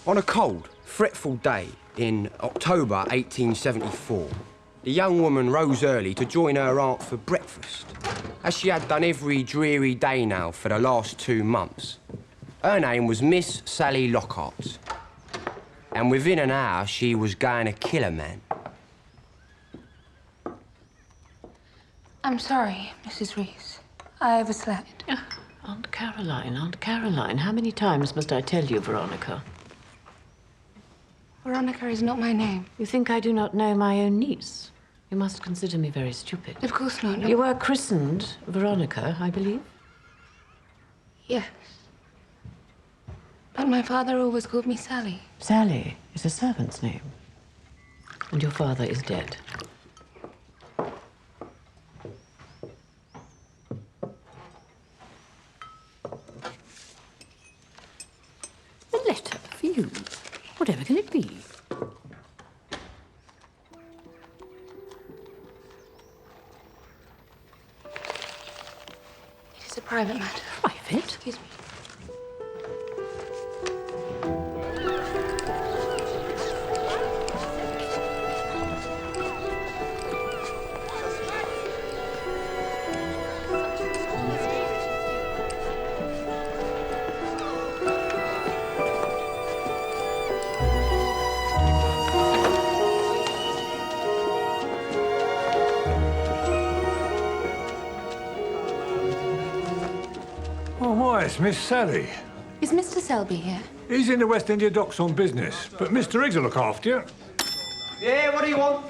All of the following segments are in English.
On a cold, fretful day in October 1874, the young woman rose early to join her aunt for breakfast, as she had done every dreary day now for the last 2 months. Her name was Miss Sally Lockhart, and within an hour she was going to kill a man. I'm sorry, Mrs. Reese. I overslept. Aunt Caroline, how many times must I tell you, Veronica? Veronica is not my name. You think I do not know my own niece? You must consider me very stupid. Of course not. You were christened Veronica, I believe? Yes. But my father always called me Sally. Sally is a servant's name. And your father is dead. A letter for you. Whatever can it be? It is a private matter. Private? Excuse me. Oh, my, it's Miss Sally. Is Mr. Selby here? He's in the West India docks on business, but Mr. Higgs will look after you. Yeah, what do you want?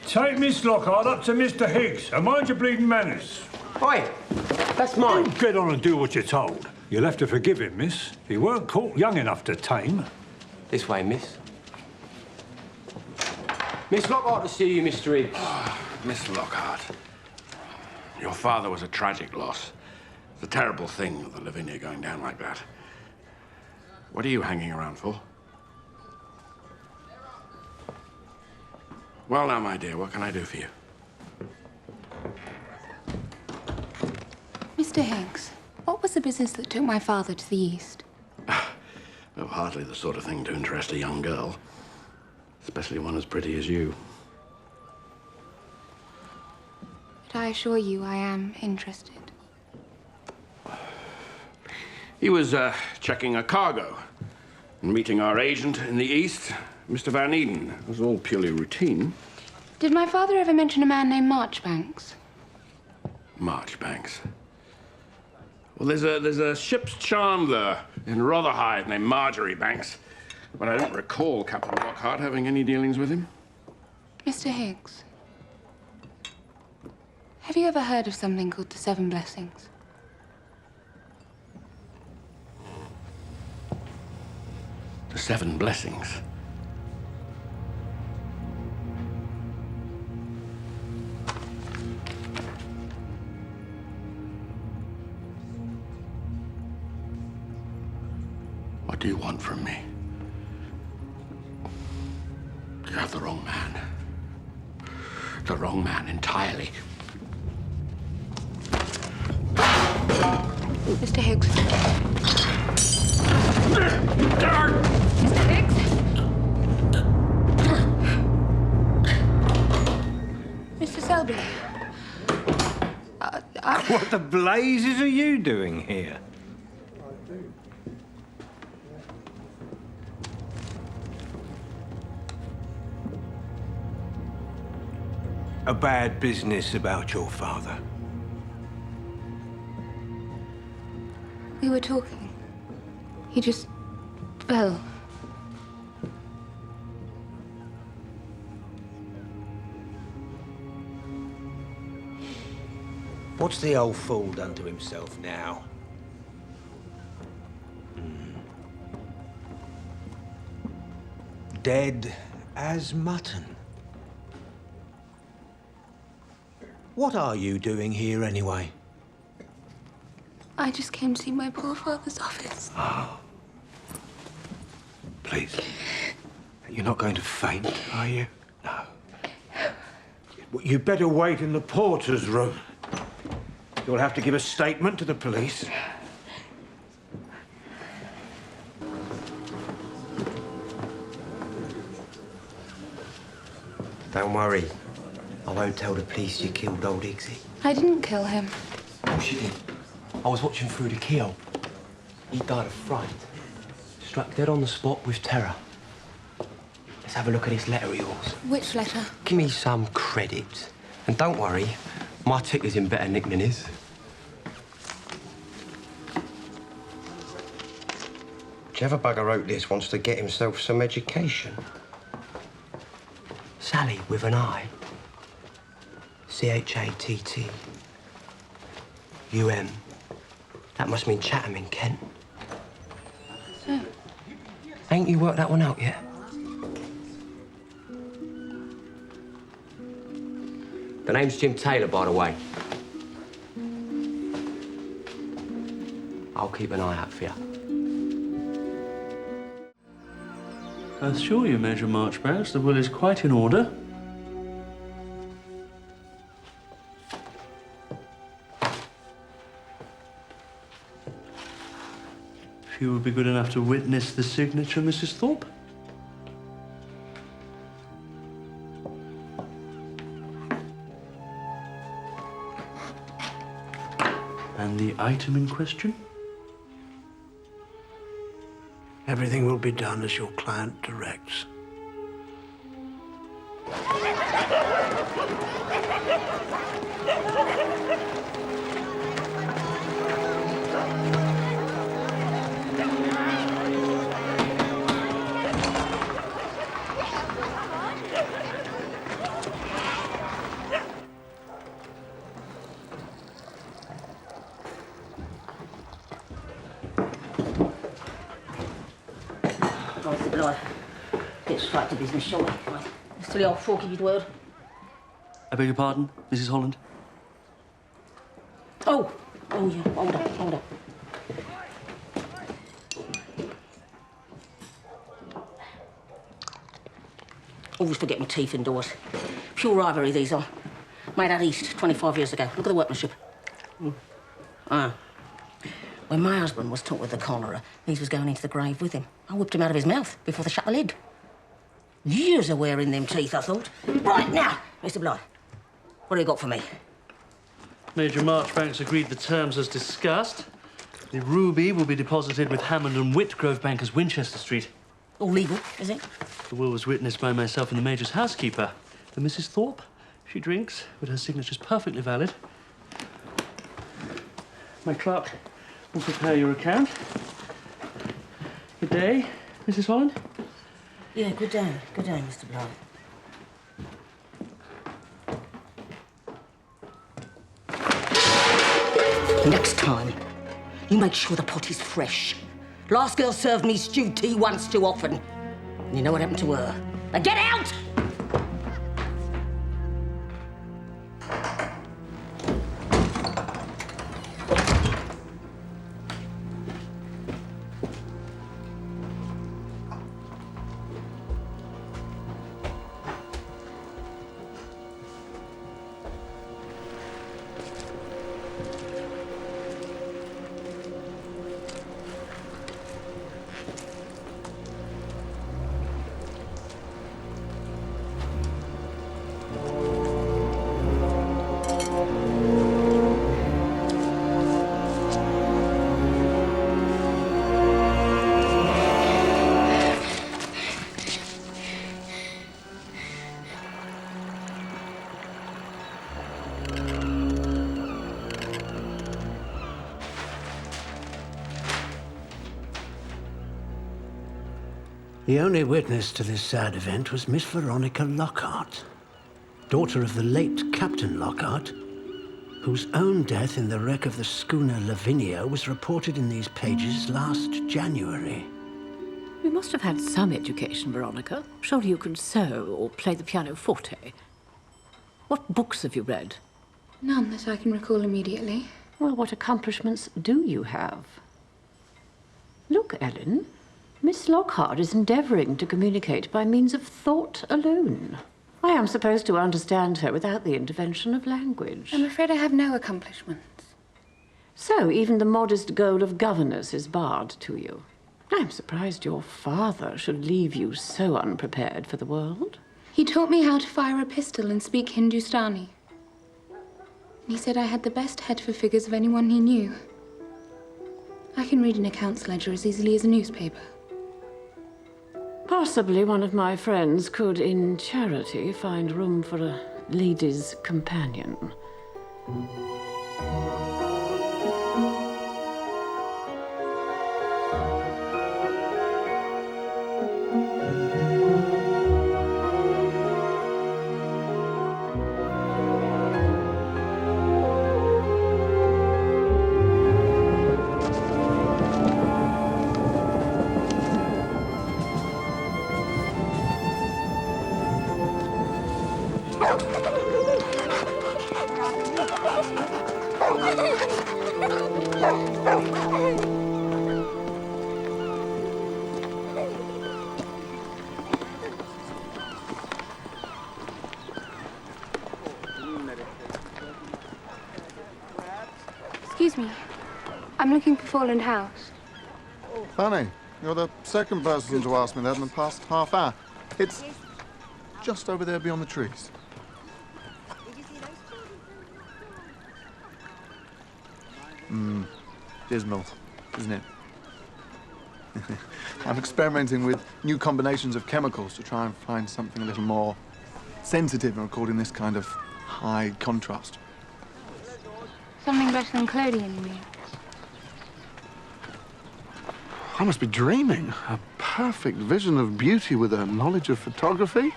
Take Miss Lockhart up to Mr. Higgs and mind your bleeding manners. Oi, that's mine. Get on and do what you're told. You'll have to forgive him, miss. He weren't caught young enough to tame. This way, miss. Miss Lockhart to see you, Mr. Higgs. Miss Lockhart, your father was a tragic loss. It's a terrible thing, the Lavinia going down like that. What are you hanging around for? Well, now, my dear, what can I do for you? Mr. Higgs, what was the business that took my father to the East? Well, hardly the sort of thing to interest a young girl, especially one as pretty as you. But I assure you I am interested. He was checking a cargo and meeting our agent in the East, Mr. Van Eden. It was all purely routine. Did my father ever mention a man named Marchbanks? Marchbanks. Well, there's a ship's chandler in Rotherhithe named Marjorie Banks, but I don't recall Captain Lockhart having any dealings with him. Mr. Higgs, have you ever heard of something called the Seven Blessings? The Seven Blessings. What do you want from me? You have the wrong man. The wrong man entirely. Mr. Higgs. Mr. Higgs? Mr. Selby. What the blazes are you doing here? A bad business about your father. We were talking. He just fell. What's the old fool done to himself now? Dead as mutton. What are you doing here anyway? I just came to see my poor father's office. Please. You're not going to faint, are you? No. You'd better wait in the porter's room. You'll have to give a statement to the police. Don't worry. I won't tell the police you killed old Iggsy. I didn't kill him. Oh, she did. I was watching through the keyhole. He died of fright. Struck dead on the spot with terror. Let's have a look at this letter of yours. Which letter? Give me some credit. And don't worry, my ticker's in better nick than his. Whichever bugger wrote this wants to get himself some education. Sally with an I. C-H-A-T-T-U-M. That must mean Chatham in Kent. So? Ain't you worked that one out yet? The name's Jim Taylor, by the way. I'll keep an eye out for you. I assure you, Major Marchbanks, the will is quite in order. If you would be good enough to witness the signature, Mrs. Thorpe. And the item in question? Everything will be done as your client directs. Right, the blood. Get straight to business, shall we? Right. Still the old forky word. I beg your pardon, Mrs. Holland? Oh yeah, hold up. Always forget my teeth indoors. Pure ivory, these are. Made out east 25 years ago. Look at the workmanship. When my husband was took with the cholera, these was going into the grave with him. I whipped him out of his mouth before they shut the lid. Years of wearing them teeth, I thought. Right now, Mr. Bligh, what have you got for me? Major Marchbanks agreed the terms as discussed. The ruby will be deposited with Hammond and Whitgrove Bankers, Winchester Street. All legal, is it? The will was witnessed by myself and the Major's housekeeper. The Mrs. Thorpe, she drinks, but her signature's perfectly valid. My clerk will prepare your account. Good day, Mrs. Holland. Yeah, good day, Mr. Bligh. Next time, you make sure the pot is fresh. Last girl served me stewed tea once too often. And you know what happened to her? Now get out! The only witness to this sad event was Miss Veronica Lockhart, daughter of the late Captain Lockhart, whose own death in the wreck of the schooner Lavinia was reported in these pages last January. You must have had some education, Veronica. Surely you can sew or play the pianoforte. What books have you read? None that I can recall immediately. Well, what accomplishments do you have? Look, Ellen. Miss Lockhart is endeavouring to communicate by means of thought alone. I am supposed to understand her without the intervention of language. I'm afraid I have no accomplishments. So even the modest goal of governess is barred to you. I'm surprised your father should leave you so unprepared for the world. He taught me how to fire a pistol and speak Hindustani. He said I had the best head for figures of anyone he knew. I can read an accounts ledger as easily as a newspaper. Possibly one of my friends could, in charity, find room for a lady's companion. Excuse me. I'm looking for Fallen House. Funny, you're the second person to ask me that in the past half hour. It's just over there beyond the trees. Dismal, isn't it? I'm experimenting with new combinations of chemicals to try and find something a little more sensitive and recording this kind of high contrast. Something better than collodion, you mean? I must be dreaming. A perfect vision of beauty with a knowledge of photography.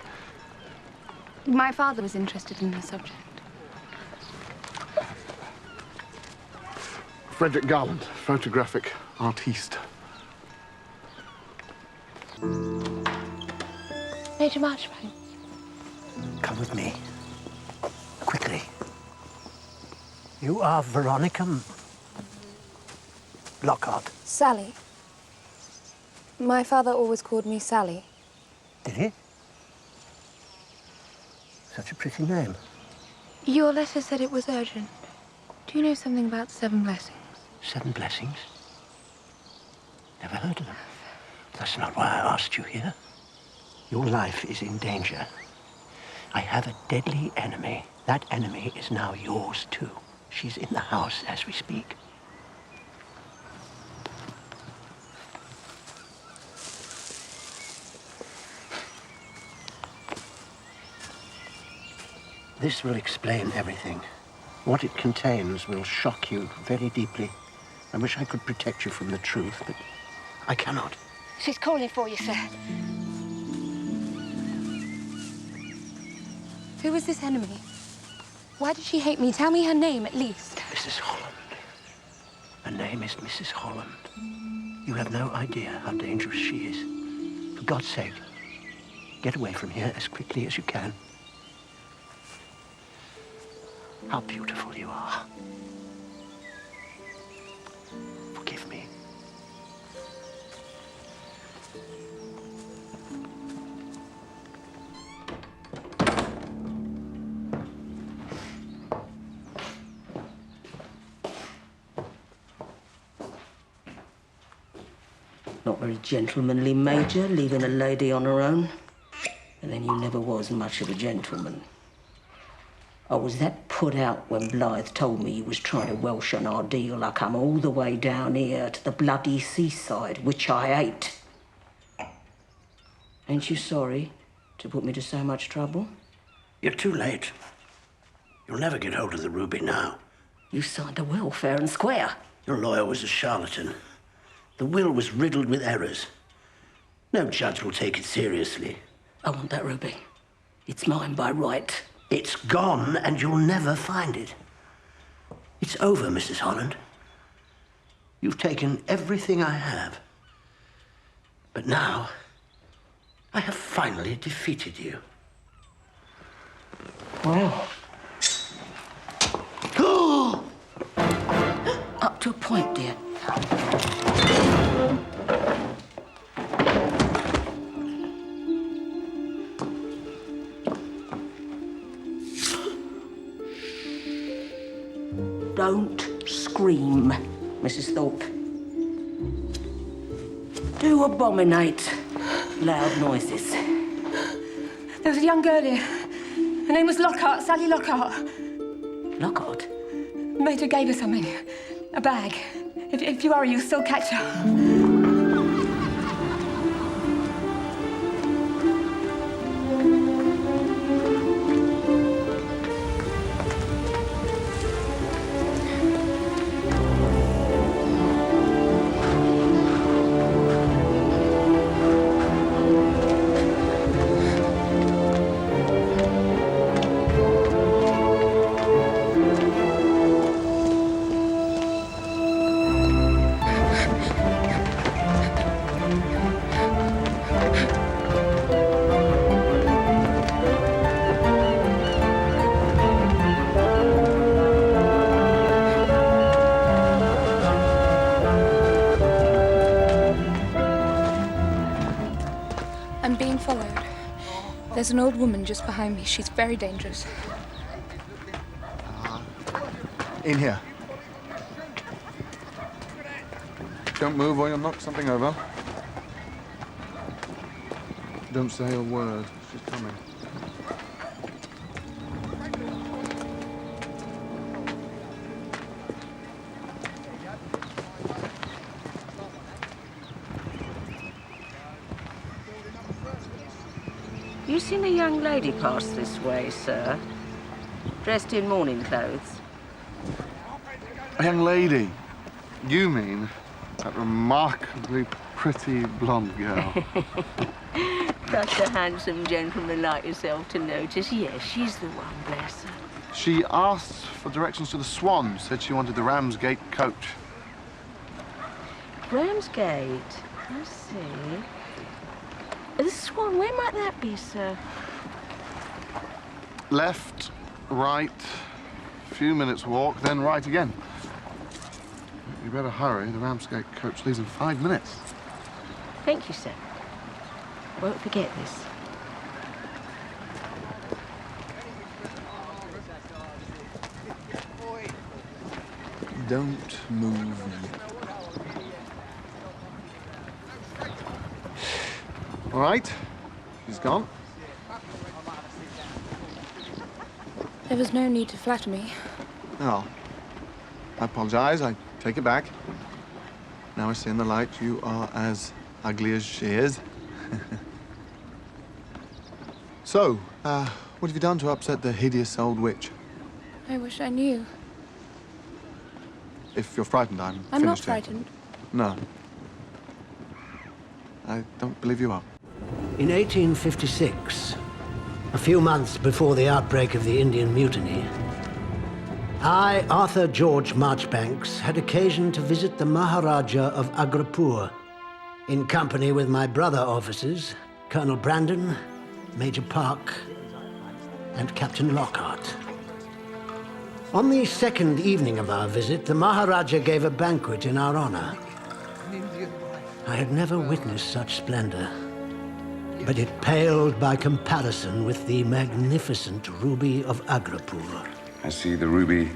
My father was interested in the subject. Frederick Garland, photographic artiste. Major Marchbanks. Come with me. Quickly. You are Veronica Lockhart. Sally. My father always called me Sally. Did he? Such a pretty name. Your letter said it was urgent. Do you know something about 7 blessings? 7 blessings? Never heard of them. That's not why I asked you here. Your life is in danger. I have a deadly enemy. That enemy is now yours, too. She's in the house as we speak. This will explain everything. What it contains will shock you very deeply. I wish I could protect you from the truth, but I cannot. She's calling for you, sir. Who was this enemy? Why did she hate me? Tell me her name, at least. Mrs. Holland. Her name is Mrs. Holland. You have no idea how dangerous she is. For God's sake, get away from here as quickly as you can. How beautiful you are. Forgive me. Not very gentlemanly, Major, leaving a lady on her own. And then you never was much of a gentleman. I was that put out when Blythe told me he was trying to Welsh on our deal. I come all the way down here to the bloody seaside, which I hate. Ain't you sorry to put me to so much trouble? You're too late. You'll never get hold of the ruby now. You signed a will fair and square. Your lawyer was a charlatan. The will was riddled with errors. No judge will take it seriously. I want that ruby. It's mine by right. It's gone, and you'll never find it. It's over, Mrs. Holland. You've taken everything I have. But now, I have finally defeated you. Well. Up to a point, dear. Don't scream, Mrs. Thorpe. Do abominate loud noises. There was a young girl here. Her name was Lockhart, Sally Lockhart. Lockhart? Major gave her something. A bag. If you hurry, you'll still catch her. I'm being followed. There's an old woman just behind me. She's very dangerous. In here. Don't move or you'll knock something over. Don't say a word. She's coming. You seen a young lady pass this way, sir? Dressed in mourning clothes. A young lady. You mean that remarkably pretty blonde girl? Such a handsome gentleman like yourself to notice. Yes, she's the one, bless her. She asked for directions to the Swan. Said she wanted the Ramsgate coach. Ramsgate? I see. The Swan, where might that be, sir? Left, right, few minutes walk, then right again. You better hurry. The Ramsgate coach leaves in 5 minutes. Thank you, sir. Won't forget this. Don't move yet. All right, she's gone. There was no need to flatter me. Oh, I apologize. I take it back. Now I see in the light you are as ugly as she is. So, what have you done to upset the hideous old witch? I wish I knew. If you're frightened, I'm I'm not finished here. frightened. No. I don't believe you are. In 1856, a few months before the outbreak of the Indian Mutiny, I, Arthur George Marchbanks, had occasion to visit the Maharaja of Agrapur in company with my brother officers, Colonel Brandon, Major Park, and Captain Lockhart. On the second evening of our visit, the Maharaja gave a banquet in our honor. I had never witnessed such splendor, but it paled by comparison with the magnificent ruby of Agrapur. I see the ruby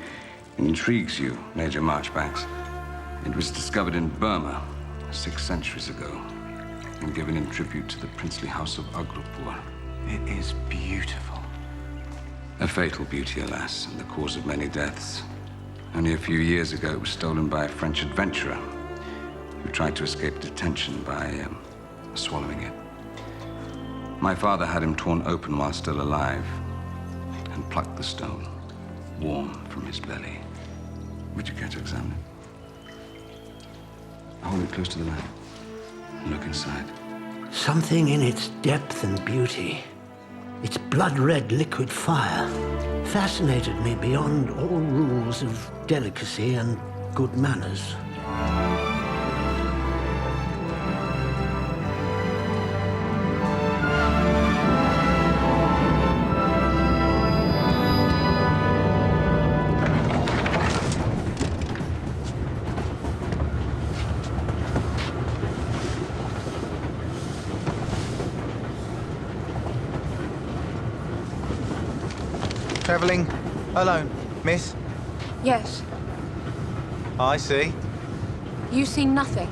intrigues you, Major Marchbanks. It was discovered in Burma 6 centuries ago and given in tribute to the princely house of Agrapur. It is beautiful. A fatal beauty, alas, and the cause of many deaths. Only a few years ago, it was stolen by a French adventurer who tried to escape detention by swallowing it. My father had him torn open while still alive and plucked the stone, warm from his belly. Would you care to examine it? Hold it close to the light and look inside. Something in its depth and beauty, its blood-red liquid fire, fascinated me beyond all rules of delicacy and good manners. Travelling alone, miss? Yes. I see. You see nothing.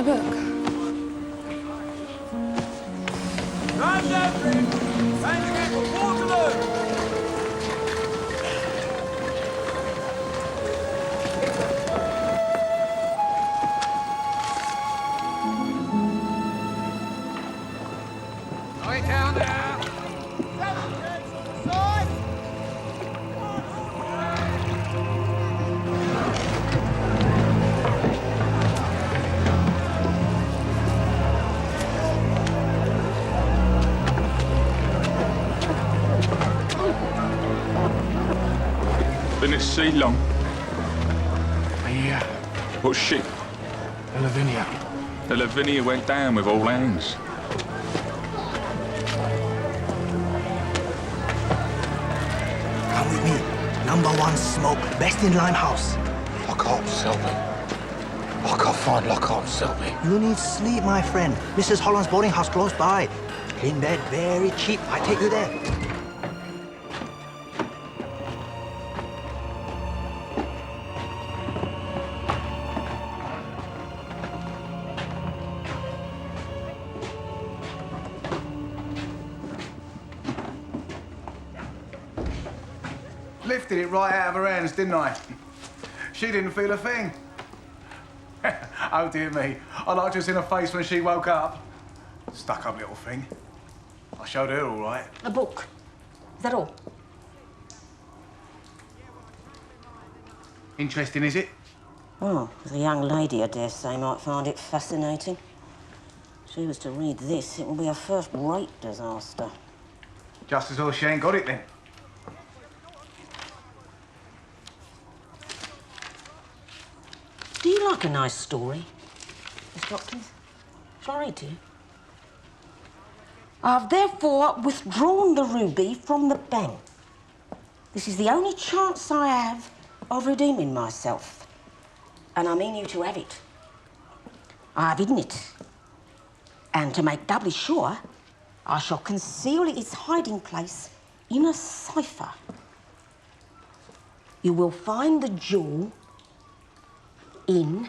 book. Been at sea long? A year. What ship? The Lavinia. The Lavinia went down with all hands. Come with me. #1 smoke. Best in Limehouse. Lockhart Selby. I can't find Lockhart Selby. You need sleep, my friend. Mrs. Holland's boarding house close by. Clean bed, very cheap. I take you there. Lifted it right out of her hands, didn't I? She didn't feel a thing. Oh, dear me. I liked her in her face when she woke up. Stuck-up little thing. I showed her all right. A book. Is that all? Interesting, is it? Oh, the young lady, I dare say, might find it fascinating. If she was to read this, it will be a first-rate disaster. Just as well she ain't got it, then. Do you like a nice story, Miss Doctors? Shall I read to you? I've therefore withdrawn the ruby from the bank. This is the only chance I have of redeeming myself, and I mean you to have it. I've hidden it, and to make doubly sure, I shall conceal its hiding place in a cipher. You will find the jewel in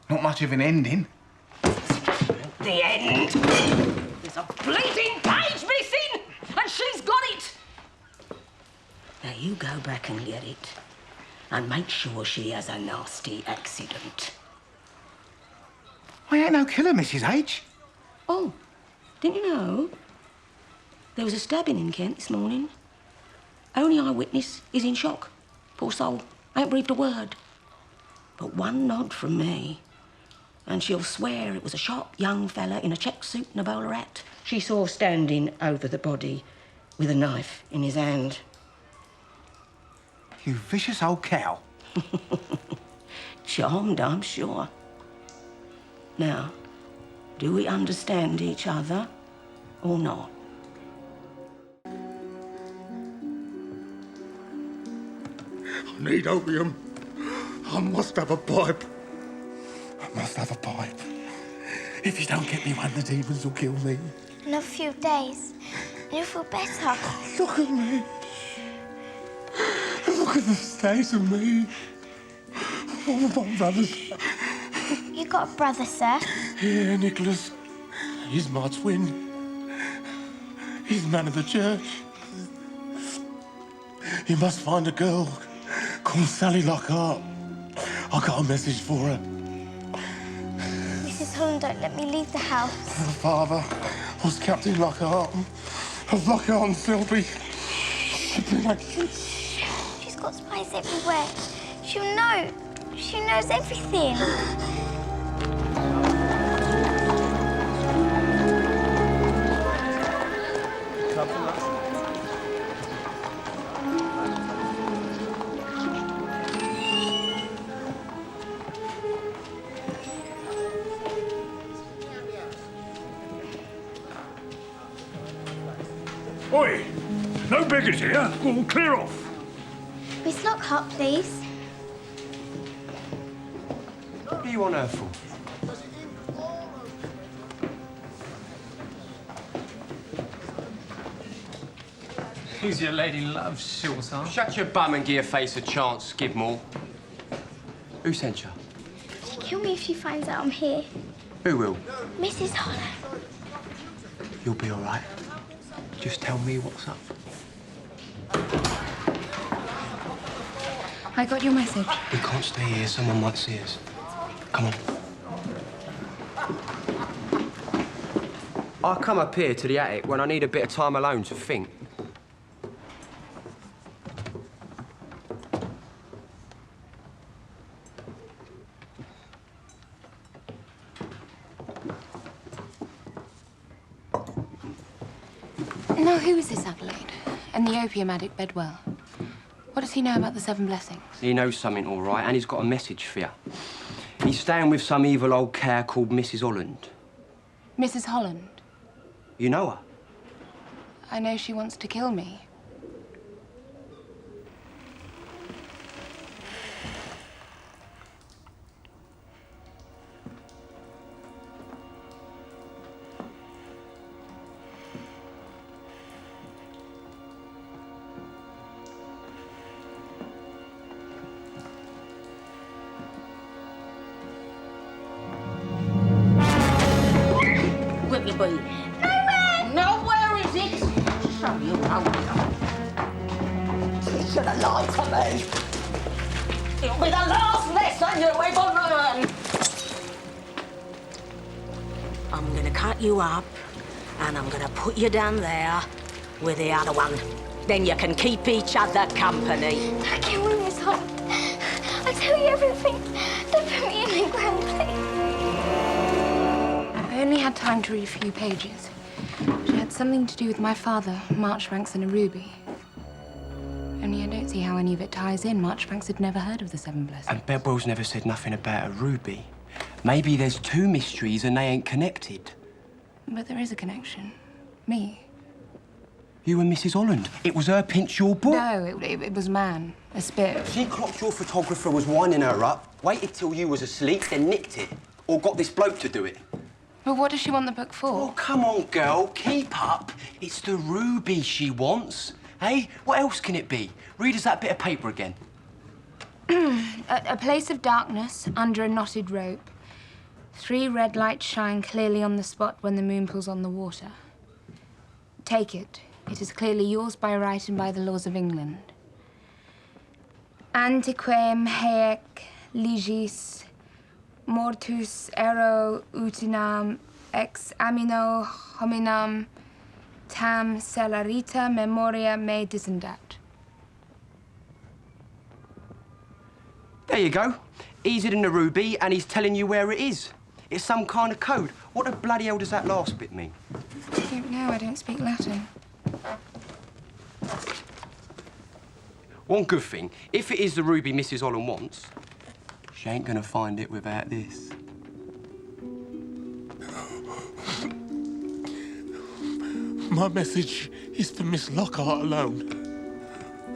Not much of an ending. the end. There's a bleeding page missing, and she's got it. Now you go back and get it, and make sure she has a nasty accident. I ain't no killer, Mrs. H. Oh, didn't you know? There was a stabbing in Kent this morning. Only eyewitness is in shock. Poor soul, ain't breathed a word. But one nod from me, and she'll swear it was a sharp young fella in a check suit and a bowler hat she saw standing over the body with a knife in his hand. You vicious old cow. Charmed, I'm sure. Now, do we understand each other or not? I need opium. I must have a pipe. I must have a pipe. If you don't get me one, the demons will kill me. In a few days, you'll feel better. Look at me. Look at the state of me. All my brothers. You got a brother, sir? Yeah, Nicholas. He's my twin. He's man of the church. You must find a girl called Sally Lockhart. I got a message for her. Mrs. Holland don't let me leave the house. Her father was Captain Lockhart of Lockhart and Selby. She's got spies everywhere. She'll know. She knows everything. Oi! No beggars here. We'll clear off. Miss Lockhart, please. What do you want her for? Who's your lady love, short-arm? Shut your bum and give your face a chance, Skidmore. Who sent you? She'll kill me if she finds out I'm here. Who will? Mrs. Holland. You'll be all right. Just tell me what's up. I got your message. We can't stay here. Someone might see us. Come on. I come up here to the attic when I need a bit of time alone to think. Now, who is this Adelaide? And the opium addict Bedwell? What does he know about the Seven Blessings? He knows something, all right, and he's got a message for you. He's staying with some evil old cow called Mrs. Holland. Mrs. Holland? You know her? I know she wants to kill me. Where you be? Nowhere is it? Show you how. You should have lied to me. It'll be the last lesson you ever learn. I'm gonna cut you up, and I'm gonna put you down there with the other one. Then you can keep each other company. Don't kill me, Miss Holland. I'll tell you everything. Don't put me in the ground, please. I only had time to read a few pages. But it had something to do with my father, Marchbanks, and a ruby. Only I don't see how any of it ties in. Marchbanks had never heard of the Seven Blessings. And Bedwell's never said nothing about a ruby. Maybe there's two mysteries and they ain't connected. But there is a connection. Me. You and Mrs. Holland. It was her pinch your book. No, it was a man. A spirit. She clocked your photographer was winding her up, waited till you was asleep, then nicked it. Or got this bloke to do it. But what does she want the book for? Oh, come on, girl. Keep up. It's the ruby she wants. Hey, what else can it be? Read us that bit of paper again. A place of darkness under a knotted rope. 3 red lights shine clearly on the spot when the moon pulls on the water. Take it. It is clearly yours by right and by the laws of England. Antiquem haec legis mortus ero utinam ex amino hominam tam celerita memoria me disendat. There you go. Easier than the ruby, and he's telling you where it is. It's some kind of code. What the bloody hell does that last bit mean? I don't know. I don't speak Latin. One good thing, if it is the ruby Mrs. Holland wants, she ain't gonna find it without this. My message is for Miss Lockhart alone.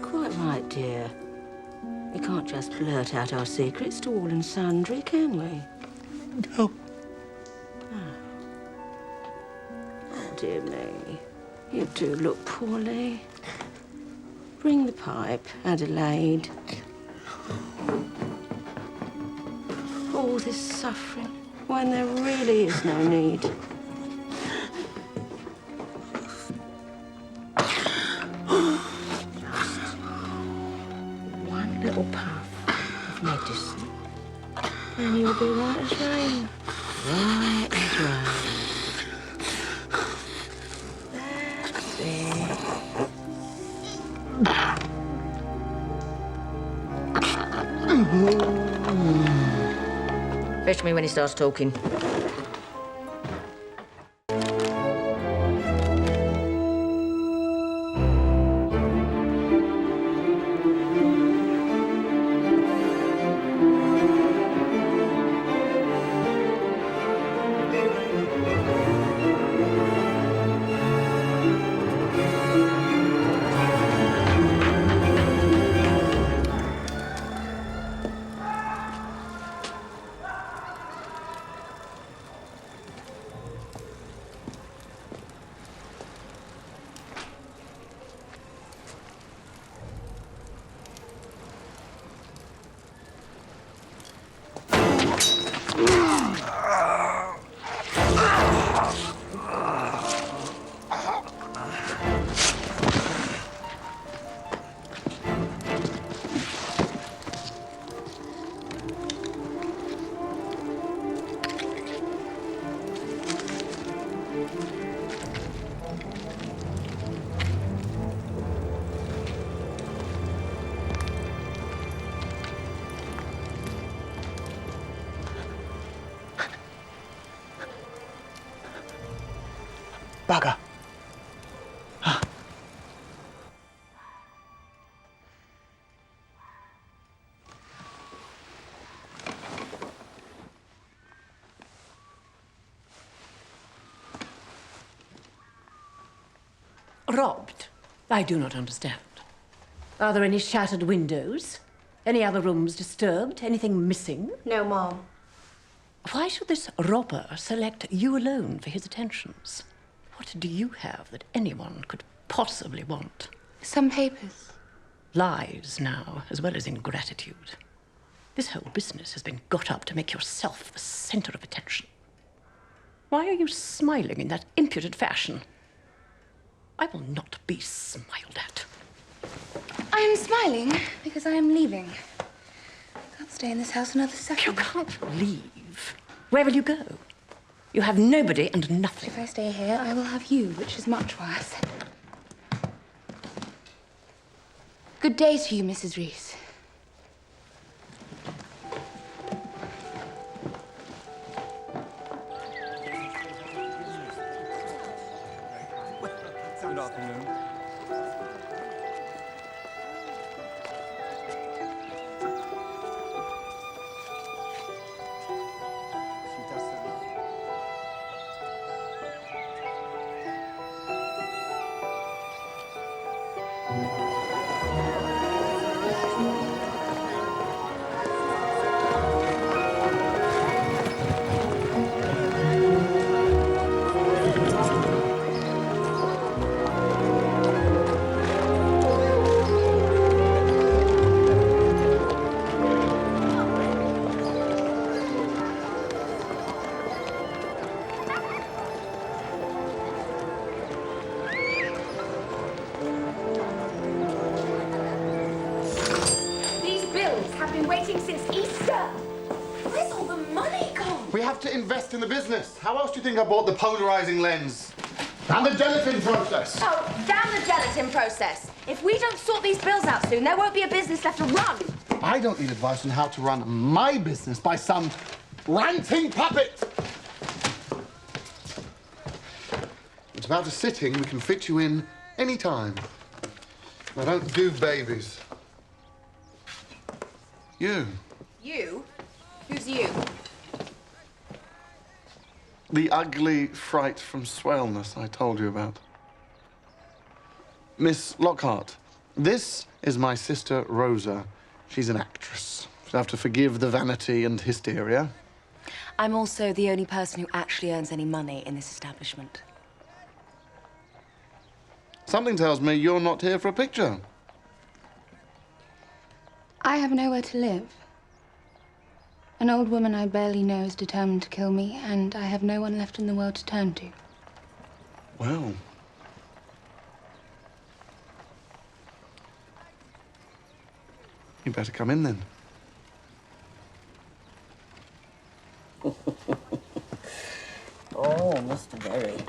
Quite right, dear. We can't just blurt out our secrets to all and sundry, can we? No. Oh, dear me. You do look poorly. Bring the pipe, Adelaide. All this suffering when there really is no need. Just one little puff of medicine, and you'll be right as rain. Right as rain. That's it. Fetch me when he starts talking. Bugger. Robbed? I do not understand. Are there any shattered windows? Any other rooms disturbed? Anything missing? No, Mom. Why should this robber select you alone for his attentions? What do you have that anyone could possibly want? Some papers. Lies now, as well as ingratitude. This whole business has been got up to make yourself the center of attention. Why are you smiling in that impudent fashion? I will not be smiled at. I am smiling because I am leaving. I can't stay in this house another second. You can't leave. Where will you go? You have nobody and nothing. If I stay here, I will have you, which is much worse. Good day to you, Mrs. Reese. Good afternoon. We have to invest in the business. How else do you think I bought the polarizing lens? And the gelatin process. Oh, damn the gelatin process. If we don't sort these bills out soon, there won't be a business left to run. I don't need advice on how to run my business by some ranting puppet. It's about a sitting. We can fit you in any time. I don't do babies. You. You? Who's you? The ugly fright from Swellness I told you about. Miss Lockhart, this is my sister Rosa. She's an actress. You'll have to forgive the vanity and hysteria. I'm also the only person who actually earns any money in this establishment. Something tells me you're not here for a picture. I have nowhere to live. An old woman I barely know is determined to kill me, and I have no one left in the world to turn to. Well. You better come in then. Oh, Mr. Berry.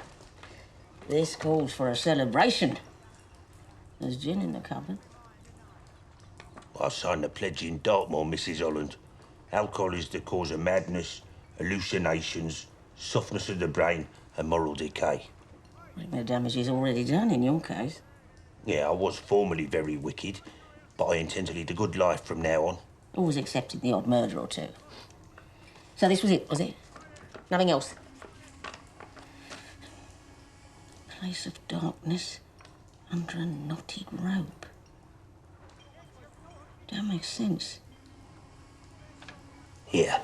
This calls for a celebration. There's gin in the cupboard. I signed the pledge in Dartmoor, Mrs. Holland. Alcohol is the cause of madness, hallucinations, softness of the brain, and moral decay. I think the damage is already done in your case. Yeah, I was formerly very wicked, but I intend to lead a good life from now on. Always accepted the odd murder or two. So this was it? Nothing else? Place of darkness under a knotted rope. That makes sense. Here.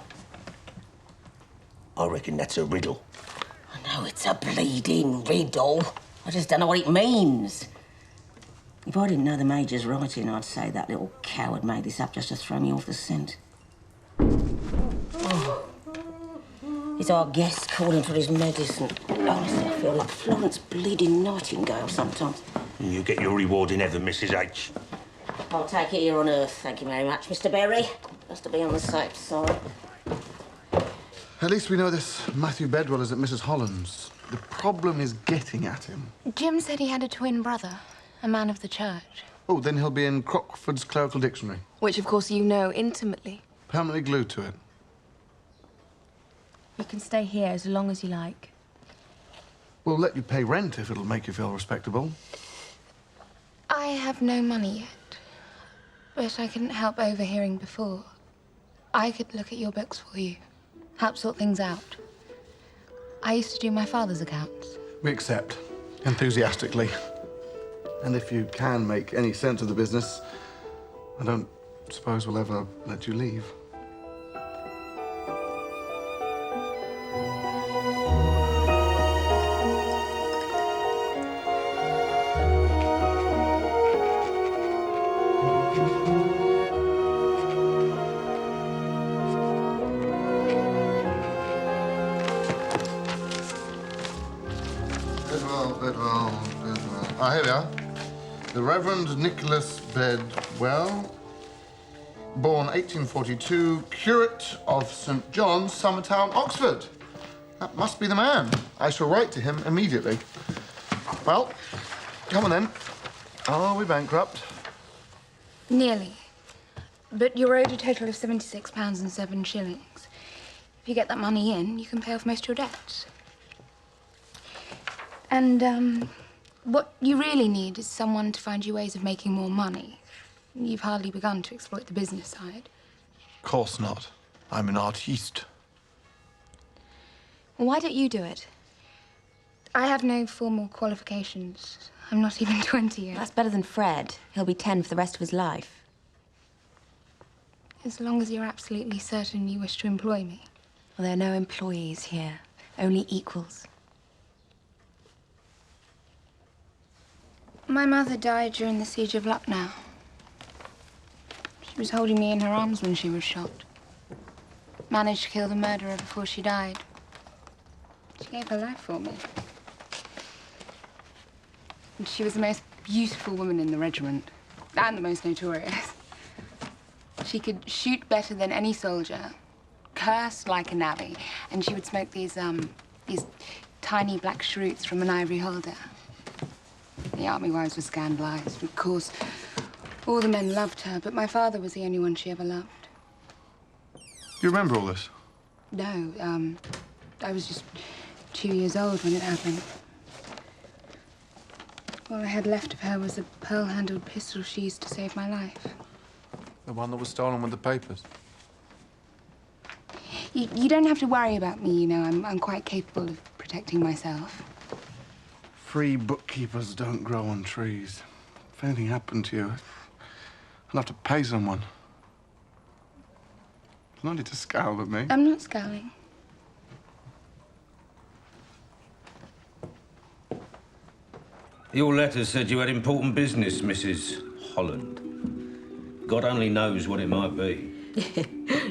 I reckon that's a riddle. I know it's a bleeding riddle. I just don't know what it means. If I didn't know the Major's writing, I'd say that little coward made this up just to throw me off the scent. Oh. It's our guest calling for his medicine. Honestly, I feel like Florence bleeding Nightingale sometimes. You get your reward in heaven, Mrs. H. I'll take it here on Earth. Thank you very much, Mr. Berry. Just to be on the safe side. At least we know this Matthew Bedwell is at Mrs. Holland's. The problem is getting at him. Jim said he had a twin brother, a man of the church. Oh, then he'll be in Crockford's Clerical Dictionary. Which, of course, you know intimately. Permanently glued to it. You can stay here as long as you like. We'll let you pay rent if it'll make you feel respectable. I have no money yet, but I couldn't help overhearing before. I could look at your books for you, help sort things out. I used to do my father's accounts. We accept, enthusiastically. And if you can make any sense of the business, I don't suppose we'll ever let you leave. Bedwell. Ah, here we are. The Reverend Nicholas Bedwell, born 1842, curate of St. John's, Summertown, Oxford. That must be the man. I shall write to him immediately. Well, come on then. Are we bankrupt? Nearly. But you're owed a total of £76 and 7 shillings. If you get that money in, you can pay off most of your debts. And, what you really need is someone to find you ways of making more money. You've hardly begun to exploit the business side. Of course not. I'm an artiste. Well, why don't you do it? I have no formal qualifications. I'm not even 20 yet. That's better than Fred. He'll be 10 for the rest of his life. As long as you're absolutely certain you wish to employ me. Well, there are no employees here, only equals. My mother died during the Siege of Lucknow. She was holding me in her arms when she was shot. Managed to kill the murderer before she died. She gave her life for me. And she was the most beautiful woman in the regiment, and the most notorious. She could shoot better than any soldier, curse like a navvy, and she would smoke these tiny black cheroots from an ivory holder. The army wives were scandalized. Of course, all the men loved her, but my father was the only one she ever loved. You remember all this? No, I was just 2 years old when it happened. All I had left of her was a pearl-handled pistol she used to save my life. The one that was stolen with the papers? You don't have to worry about me, you know. I'm quite capable of protecting myself. Free bookkeepers don't grow on trees. If anything happened to you, I'll have to pay someone. There's no need to scowl at me. I'm not scowling. Your letter said you had important business, Mrs. Holland. God only knows what it might be.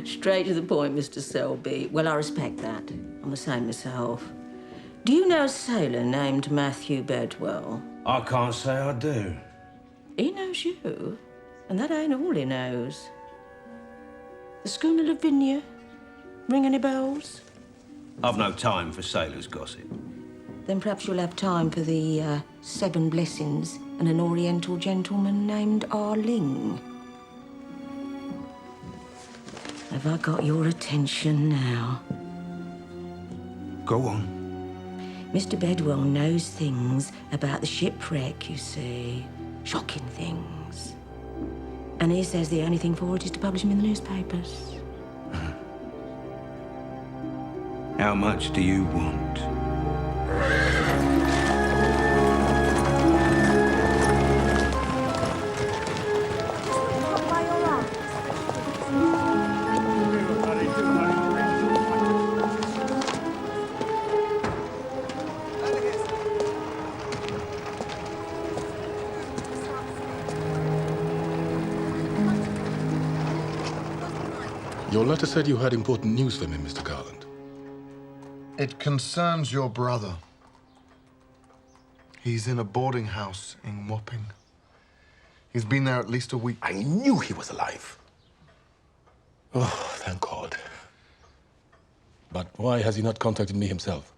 Straight to the point, Mr. Selby. Well, I respect that. I'm the same myself. Do you know a sailor named Matthew Bedwell? I can't say I do. He knows you, and that ain't all he knows. The schooner Lavinia? Ring any bells? I've no time for sailors' gossip. Then perhaps you'll have time for the 7 blessings and an Oriental gentleman named Arling. Have I got your attention now? Go on. Mr. Bedwell knows things about the shipwreck, you see. Shocking things. And he says the only thing for it is to publish them in the newspapers. How much do you want? Your letter said you had important news for me, Mr. Garland. It concerns your brother. He's in a boarding house in Wapping. He's been there at least a week. I knew he was alive. Oh, thank God. But why has he not contacted me himself?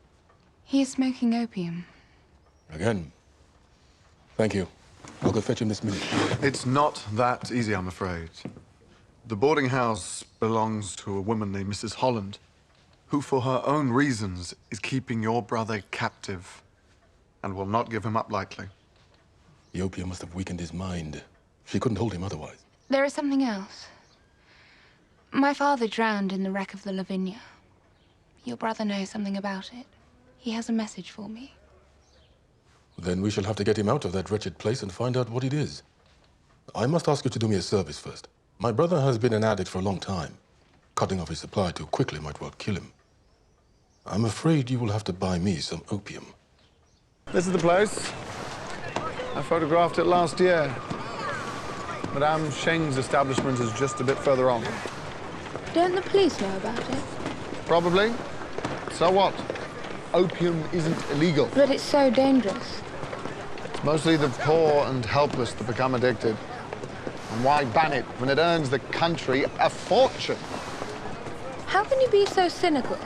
He is smoking opium. Again. Thank you. I'll go fetch him this minute. It's not that easy, I'm afraid. The boarding house belongs to a woman named Mrs. Holland, who, for her own reasons, is keeping your brother captive and will not give him up lightly. The opium must have weakened his mind. She couldn't hold him otherwise. There is something else. My father drowned in the wreck of the Lavinia. Your brother knows something about it. He has a message for me. Then we shall have to get him out of that wretched place and find out what it is. I must ask you to do me a service first. My brother has been an addict for a long time. Cutting off his supply too quickly might well kill him. I'm afraid you will have to buy me some opium. This is the place. I photographed it last year. Madame Sheng's establishment is just a bit further on. Don't the police know about it? Probably. So what? Opium isn't illegal. But it's so dangerous. It's mostly the poor and helpless that become addicted. And why ban it when it earns the country a fortune? How can you be so cynical?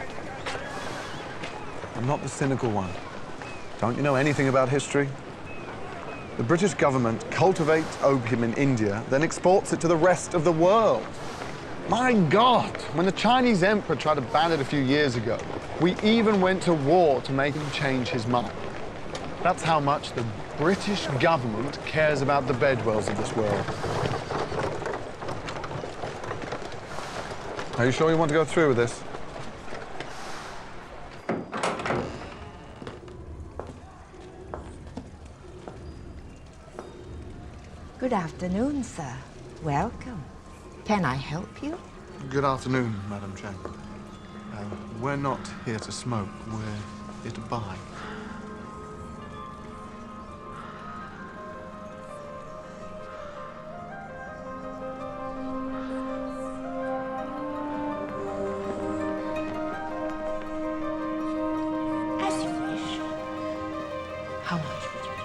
I'm not the cynical one. Don't you know anything about history? The British government cultivates opium in India, then exports it to the rest of the world. My God, when the Chinese emperor tried to ban it a few years ago, we even went to war to make him change his mind. That's how much the British government cares about the bedwells of this world. Are you sure you want to go through with this? Good afternoon, sir. Welcome. Can I help you? Good afternoon, Madam Cheng. We're not here to smoke, we're here to buy. As you wish. How much would you like?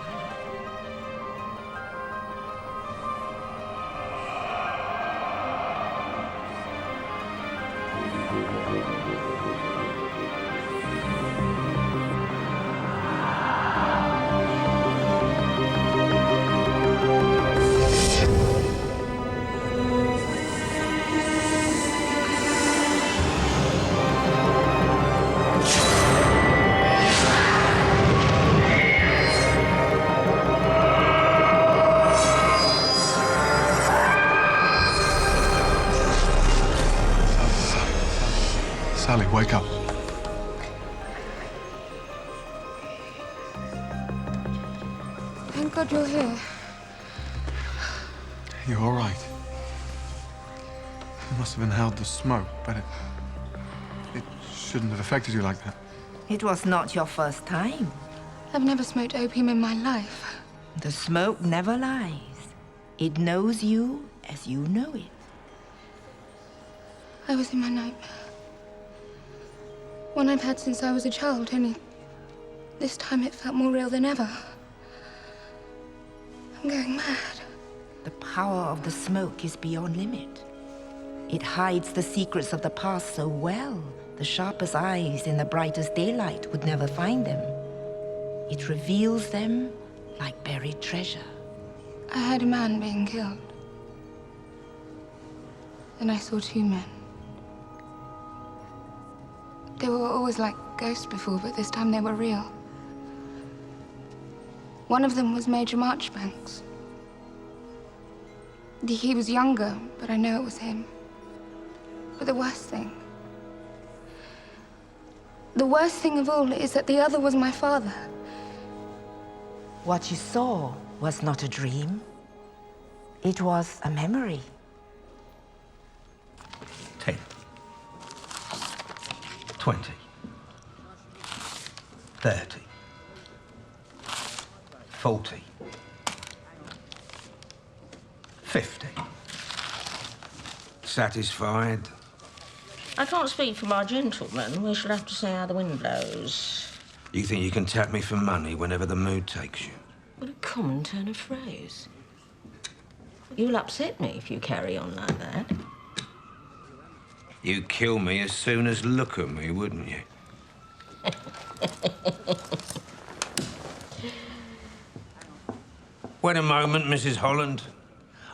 Sally, wake up. Thank God you're here. You're all right. You must have inhaled the smoke, but it shouldn't have affected you like that. It was not your first time. I've never smoked opium in my life. The smoke never lies. It knows you as you know it. I was in my nightmare. One I've had since I was a child, only this time it felt more real than ever. I'm going mad. The power of the smoke is beyond limit. It hides the secrets of the past so well, the sharpest eyes in the brightest daylight would never find them. It reveals them like buried treasure. I heard a man being killed. Then I saw two men. They were always like ghosts before, but this time they were real. One of them was Major Marchbanks. He was younger, but I know it was him. But the worst thing of all is that the other was my father. What you saw was not a dream. It was a memory. 10. 20. 30. 40. 50. Satisfied? I can't speak for my gentleman. We shall have to see how the wind blows. You think you can tap me for money whenever the mood takes you? What a common turn of phrase. You'll upset me if you carry on like that. You'd kill me as soon as look at me, wouldn't you? Wait a moment, Mrs. Holland.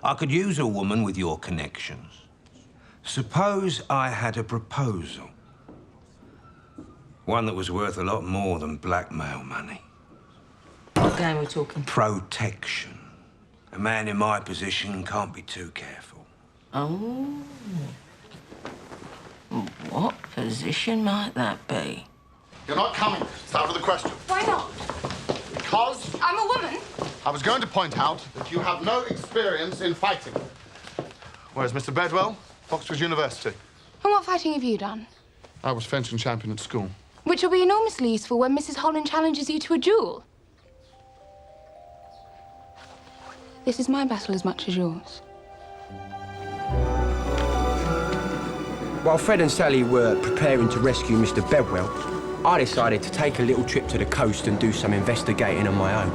I could use a woman with your connections. Suppose I had a proposal. One that was worth a lot more than blackmail money. What game are we talking? Protection. A man in my position can't be too careful. Oh. What position might that be? You're not coming. It's out of the question. Why not? Because I'm a woman. I was going to point out that you have no experience in fighting. Where's Mr. Bedwell? Oxford University. And what fighting have you done? I was fencing champion at school. Which will be enormously useful when Mrs. Holland challenges you to a duel. This is my battle as much as yours. While Fred and Sally were preparing to rescue Mr. Bedwell, I decided to take a little trip to the coast and do some investigating on my own.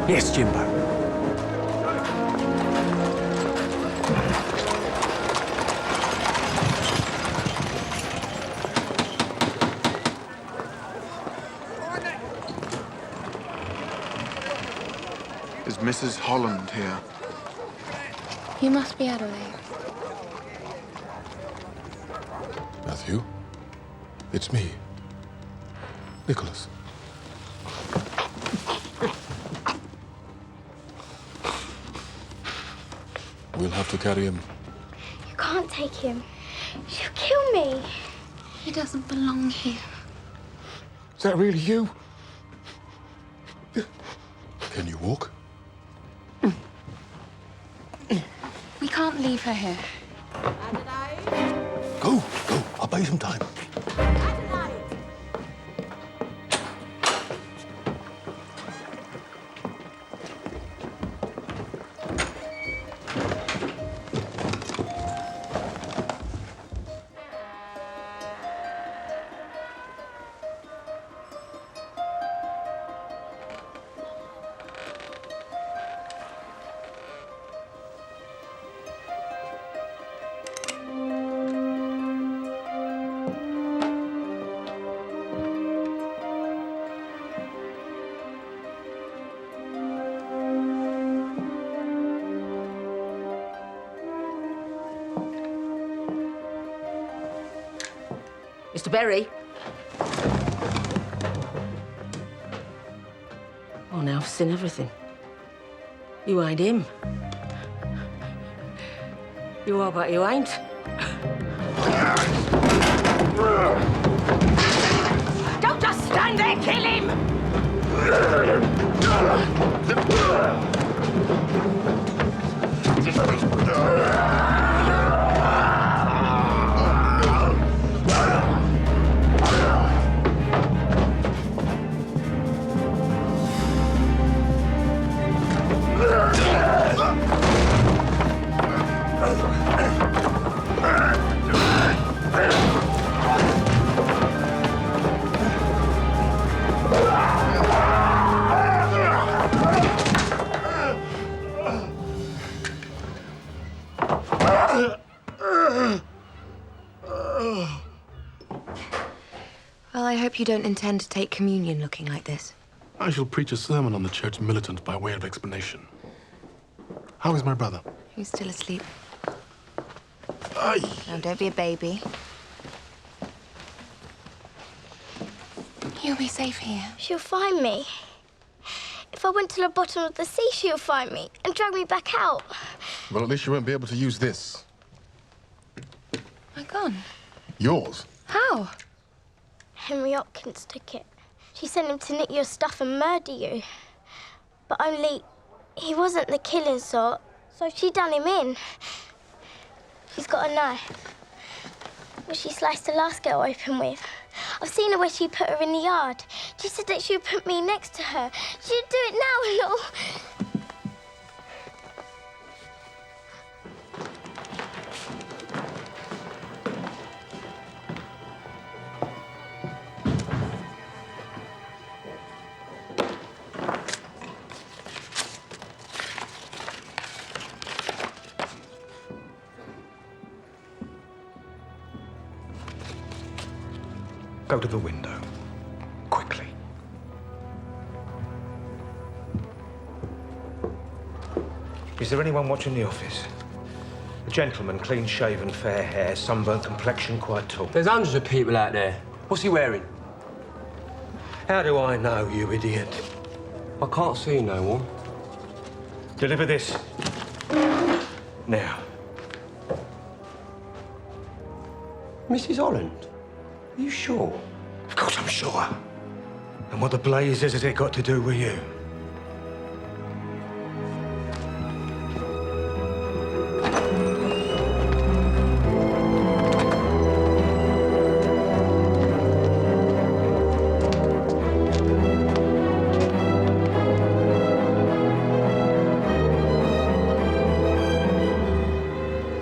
Yes, Jimbo. Is Mrs. Holland here? You must be Adelaide. Matthew, it's me, Nicholas. We'll have to carry him. You can't take him. She'll kill me. He doesn't belong here. Is that really you? Can you walk? We can't leave her here. Go. I'll buy you some time. Mr. Berry? Oh, now I've seen everything. You ain't him. You are, but you ain't. Don't just stand there, kill him! Well, I hope you don't intend to take communion looking like this. I shall preach a sermon on the church militant by way of explanation. How is my brother? He's still asleep. Aye. Now, don't be a baby. You'll be safe here. She'll find me. If I went to the bottom of the sea, she'll find me and drag me back out. Well, at least you won't be able to use this. My gun. Yours. How? Henry Hopkins took it. She sent him to nick your stuff and murder you. But only he wasn't the killing sort, so she done him in. She's got a knife, which she sliced the last girl open with. I've seen her where she put her in the yard. She said that she would put me next to her. She'd do it now and all. Go to the window. Quickly. Is there anyone watching the office? A gentleman, clean-shaven, fair hair, sunburnt complexion, quite tall. There's hundreds of people out there. What's he wearing? How do I know, you idiot? I can't see no one. Deliver this. Now. Mrs. Holland? Are you sure? Of course I'm sure. And what the blazes has it got to do with you?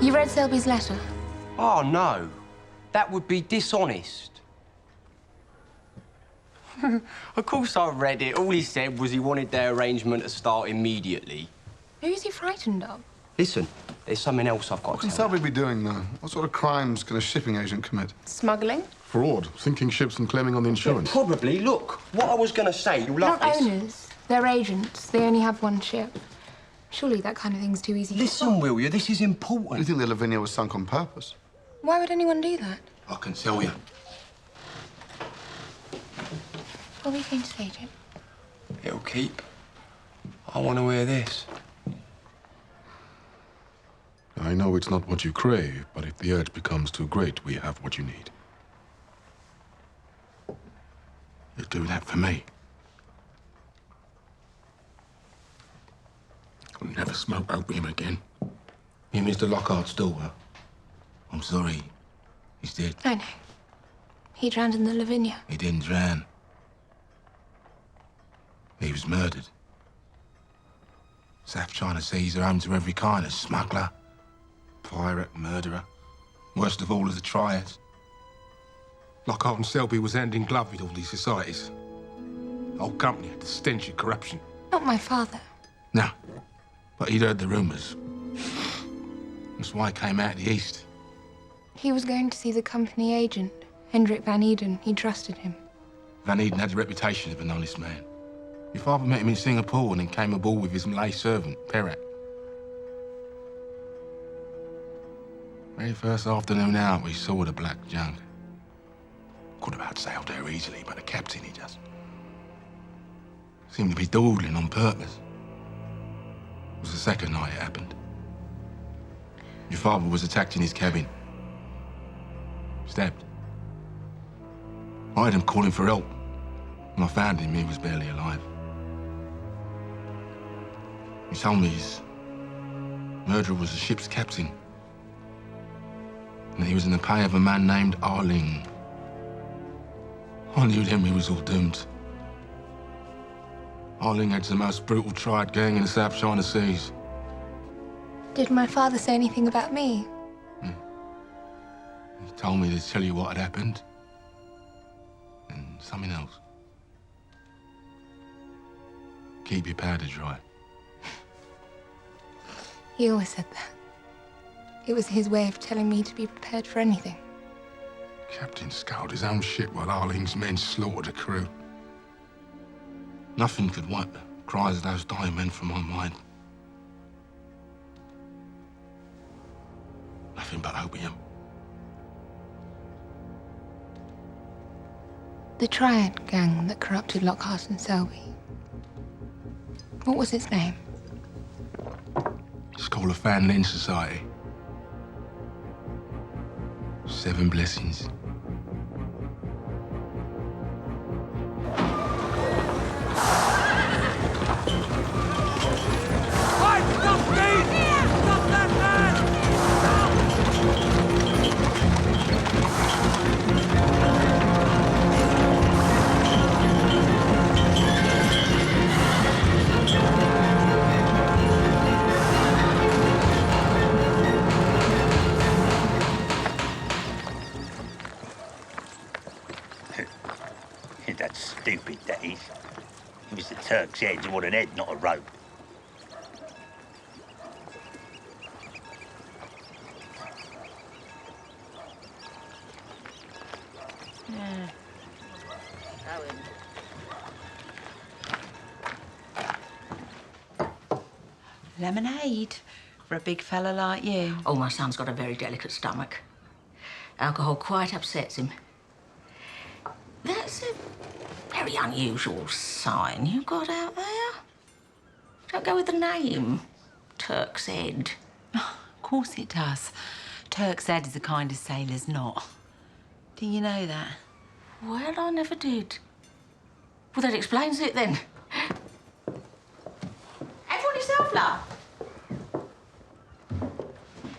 You read Selby's letter? Oh, no. That would be dishonest. Of course I read it. All he said was he wanted their arrangement to start immediately. Who's he frightened of? Listen, there's something else I've got What to can tell you. Selby be doing, though? What sort of crimes can a shipping agent commit? Smuggling? Fraud, sinking ships and claiming on the insurance. Probably. Look, what I was going to say, you'll love Not this. owners. They're agents. They only have one ship. Surely that kind of thing's too easy to Listen, will you? This is important. You think the Lavinia was sunk on purpose? Why would anyone do that? I can tell you. What are we going to say, Jim? It'll keep. I want to wear this. I know it's not what you crave, but if the urge becomes too great, we have what you need. You do that for me. I'll never smoke opium again. You Mr. Lockhart's daughter? I'm sorry. He's dead. I know. He drowned in the Lavinia. He didn't drown. He was murdered. South China Seas are home to every kind of smuggler, pirate, murderer. Worst of all are the triads. Lockhart and Selby was hand in glove with all these societies. The whole company had the stench of corruption. Not my father. No, but he'd heard the rumours. That's why he came out of the East. He was going to see the company agent, Hendrik Van Eden. He trusted him. Van Eden had the reputation of an honest man. Your father met him in Singapore and then came aboard with his Malay servant, Perak. Very first afternoon out, we saw the black junk. Could have sailed there easily, but the captain, he just seemed to be dawdling on purpose. It was the second night it happened. Your father was attacked in his cabin. Stabbed. I heard him calling for help. When I found him, he was barely alive. He told me his murderer was the ship's captain. And he was in the pay of a man named Arling. I knew then he was all doomed. Arling had the most brutal triad gang in the South China Seas. Did my father say anything about me? He told me to tell you what had happened. And something else. Keep your powder dry. He always said that. It was his way of telling me to be prepared for anything. Captain scoured his own ship while Arling's men slaughtered the crew. Nothing could wipe the cries of those dying men from my mind. Nothing but opium. The Triad gang that corrupted Lockhart and Selby. What was its name? It's called the Fan Lin Society. 7 blessings. That's stupid, that is. It was the Turk's head you want an head, not a rope. Lemonade for a big fella like you. Oh, my son's got a very delicate stomach. Alcohol quite upsets him. That's a very unusual sign you've got out there. Don't go with the name. Turk's Head. Of course it does. Turk's Head is the kind of sailor's knot. Do you know that? Well, I never did. Well, that explains it then. Have one yourself, love.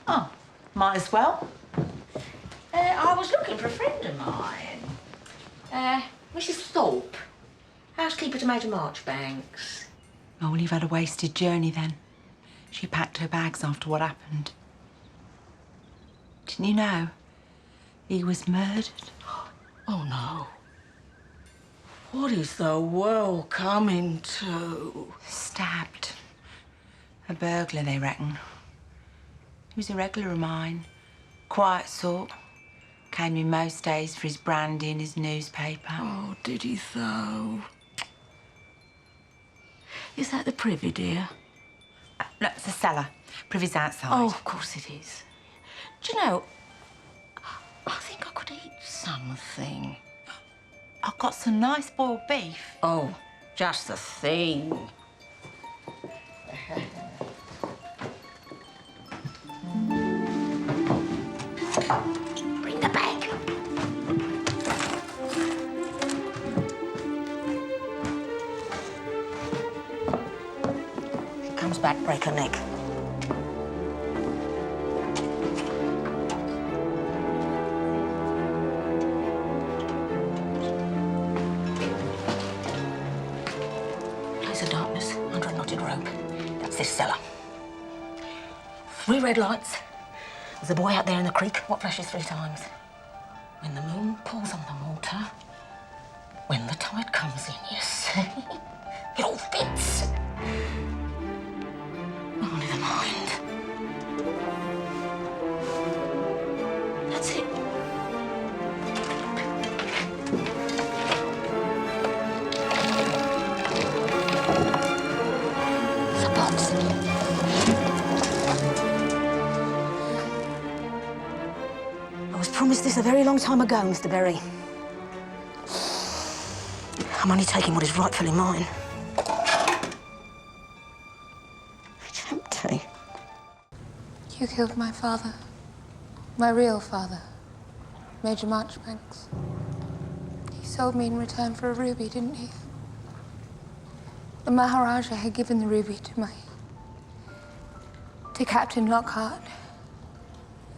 Oh, might as well. I was looking for a friend of mine. Mrs. Thorpe, housekeeper to Major Marchbanks. Oh, well, you've had a wasted journey then. She packed her bags after what happened. Didn't you know? He was murdered. Oh, no. What is the world coming to? Stabbed. A burglar, they reckon. He was a regular of mine. Quiet sort. Came in most days for his brandy and his newspaper. Oh, did he though? Is that the privy, dear? No, it's the cellar. Privy's outside. Oh, of course it is. Do you know, I think I could eat something. I've got some nice boiled beef. Oh, just the thing. Bring the bag. If it comes back, break her neck. Place of darkness under a knotted rope. That's this cellar. 3 red lights. There's a boy out there in the creek. What flashes 3 times? When the moon pulls on the water. When the tide comes in, you see? It all fits. Only the mind. That's it. It's a box. I was promised this a very long time ago, Mr. Berry. I'm only taking what is rightfully mine. It's empty. You killed my father. My real father. Major Marchbanks. He sold me in return for a ruby, didn't he? The Maharaja had given the ruby to Captain Lockhart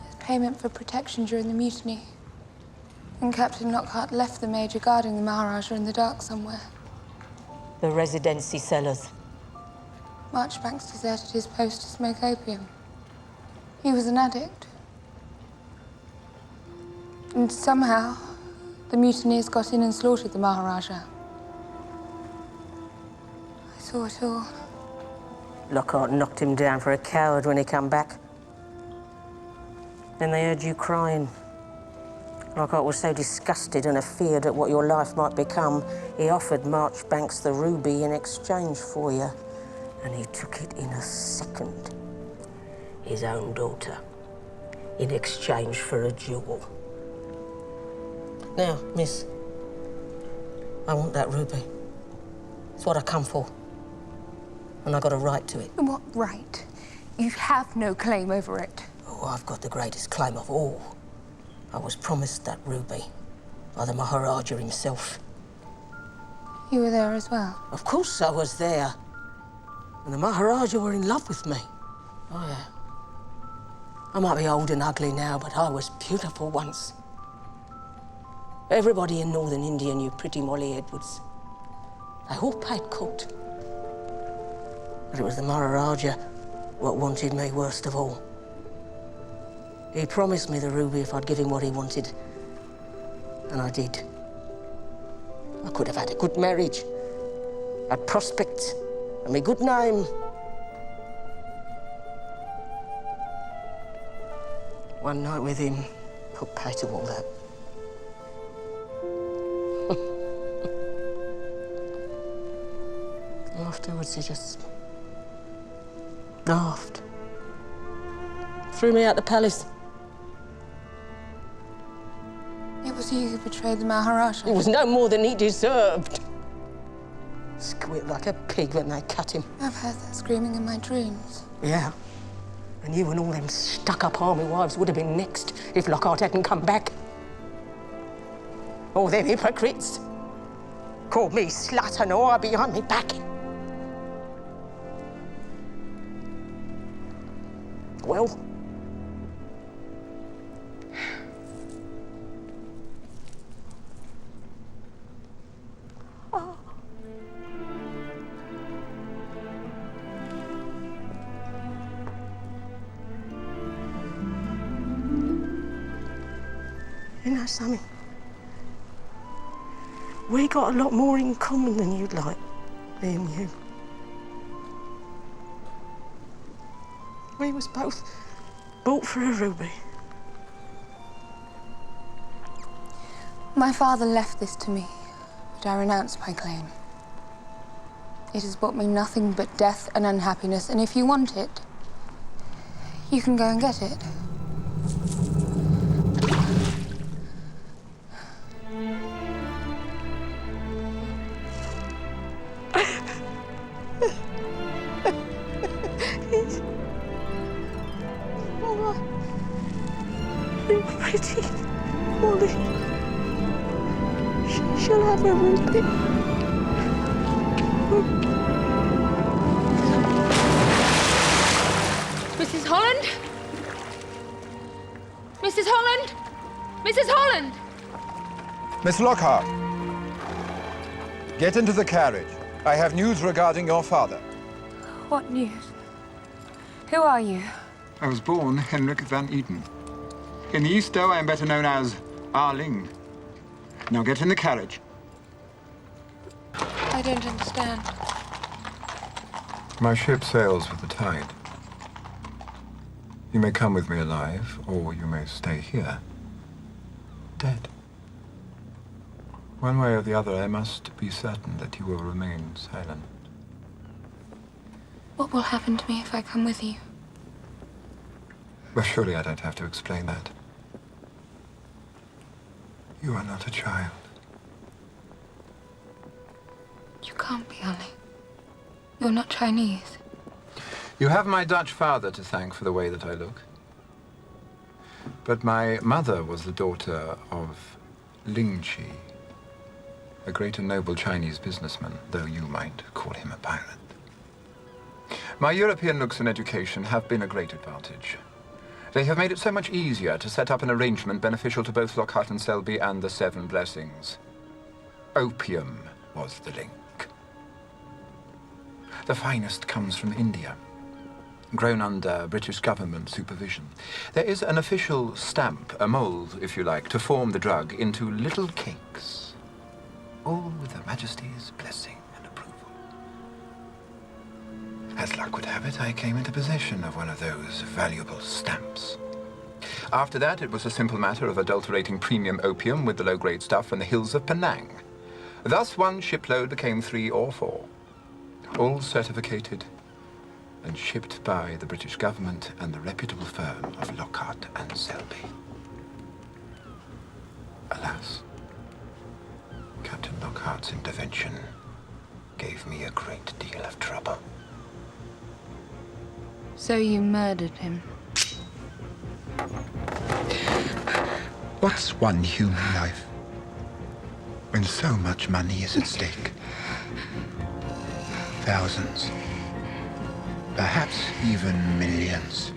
as payment for protection during the mutiny. And Captain Lockhart left the Major guarding the Maharaja in the dark somewhere. The residency cellars. Marchbanks deserted his post to smoke opium. He was an addict. And somehow, the mutineers got in and slaughtered the Maharaja. I saw it all. Lockhart knocked him down for a coward when he come back. Then they heard you crying. Lockhart was so disgusted and afeared at what your life might become, he offered Marchbanks the ruby in exchange for you. And he took it in a second. His own daughter. In exchange for a jewel. Now, miss, I want that ruby. It's what I come for. And I got a right to it. What right? You have no claim over it. Oh, I've got the greatest claim of all. I was promised that ruby by the Maharaja himself. You were there as well? Of course I was there. And the Maharaja were in love with me. Oh, yeah. I might be old and ugly now, but I was beautiful once. Everybody in northern India knew pretty Molly Edwards. They all paid court. But it was the Maharaja what wanted me worst of all. He promised me the ruby if I'd give him what he wanted. And I did. I could have had a good marriage, had prospects, and a good name. One night with him put pay to all that. afterwards, he just laughed. Threw me out the palace. It was you who betrayed the Maharaja. It was no more than he deserved. Squealed like a pig when they cut him. I've heard that screaming in my dreams. Yeah. And you and all them stuck-up army wives would have been next if Lockhart hadn't come back. All them hypocrites. Called me slut and whore behind me back. Well, you know something? We got a lot more in common than you'd like, me and you. We was both bought for a ruby. My father left this to me, but I renounced my claim. It has brought me nothing but death and unhappiness, and if you want it, you can go and get it. Pretty Molly. She'll have a ruby. Mrs. Holland? Mrs. Holland? Mrs. Holland! Miss Lockhart, get into the carriage. I have news regarding your father. What news? Who are you? I was born Henrik van Eden. In the East, though, I am better known as Arling. Now get in the carriage. I don't understand. My ship sails with the tide. You may come with me alive, or you may stay here, dead. One way or the other, I must be certain that you will remain silent. What will happen to me if I come with you? Well, surely I don't have to explain that. You are not a child. You can't be, Ali. You're not Chinese. You have my Dutch father to thank for the way that I look. But my mother was the daughter of Ling Chi, a great and noble Chinese businessman, though you might call him a pirate. My European looks and education have been a great advantage. They have made it so much easier to set up an arrangement beneficial to both Lockhart and Selby and the Seven Blessings. Opium was the link. The finest comes from India, grown under British government supervision. There is an official stamp, a mold, if you like, to form the drug into little cakes, all with Her Majesty's blessing and approval. As luck would have it, I came into possession of one of those valuable stamps. After that, it was a simple matter of adulterating premium opium with the low-grade stuff from the hills of Penang. Thus, one shipload became 3 or 4, all certificated and shipped by the British government and the reputable firm of Lockhart and Selby. Alas, Captain Lockhart's intervention gave me a great deal of trouble. So you murdered him? What's one human life when so much money is at stake? Thousands, perhaps even millions.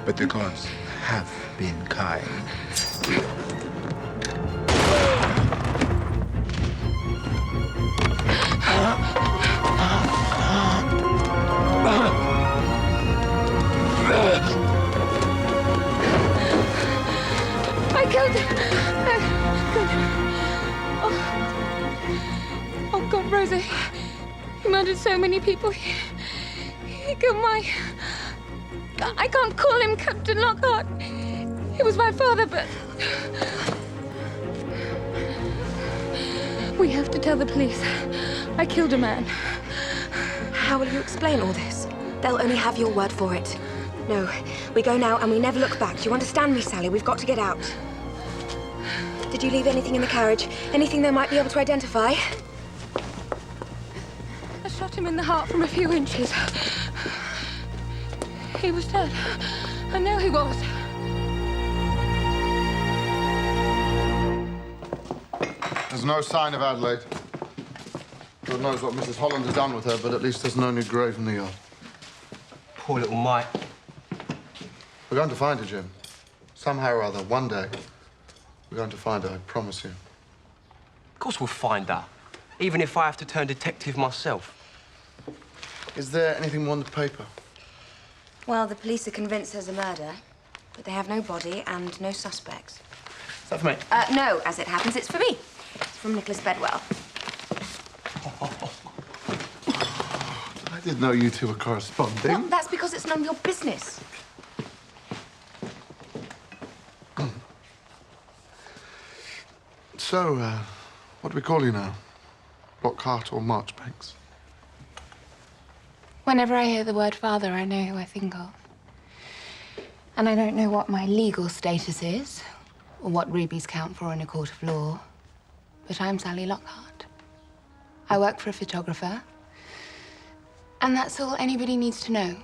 But the gods have been kind. I killed him! Oh God, Rosa, he murdered so many people. He killed my... I can't call him Captain Lockhart. He was my father, but... We have to tell the police. I killed a man. How will you explain all this? They'll only have your word for it. No, we go now and we never look back. Do you understand me, Sally? We've got to get out. Did you leave anything in the carriage? Anything they might be able to identify? I shot him in the heart from a few inches. He was dead. I know he was. There's no sign of Adelaide. God knows what Mrs. Holland has done with her, but at least there's no new grave in the yard. Poor little Mike. We're going to find her, Jim. Somehow or other, one day. We're going to find her, I promise you. Of course we'll find her, even if I have to turn detective myself. Is there anything more on the paper? Well, the police are convinced there's a murder, but they have no body and no suspects. Is that for me? No, as it happens, it's for me. It's from Nicholas Bedwell. I didn't know you two were corresponding. Well, that's because it's none of your business. So, what do we call you now? Lockhart or Marchbanks? Whenever I hear the word father, I know who I think of. And I don't know what my legal status is, or what rubies count for in a court of law, but I'm Sally Lockhart. I work for a photographer, and that's all anybody needs to know.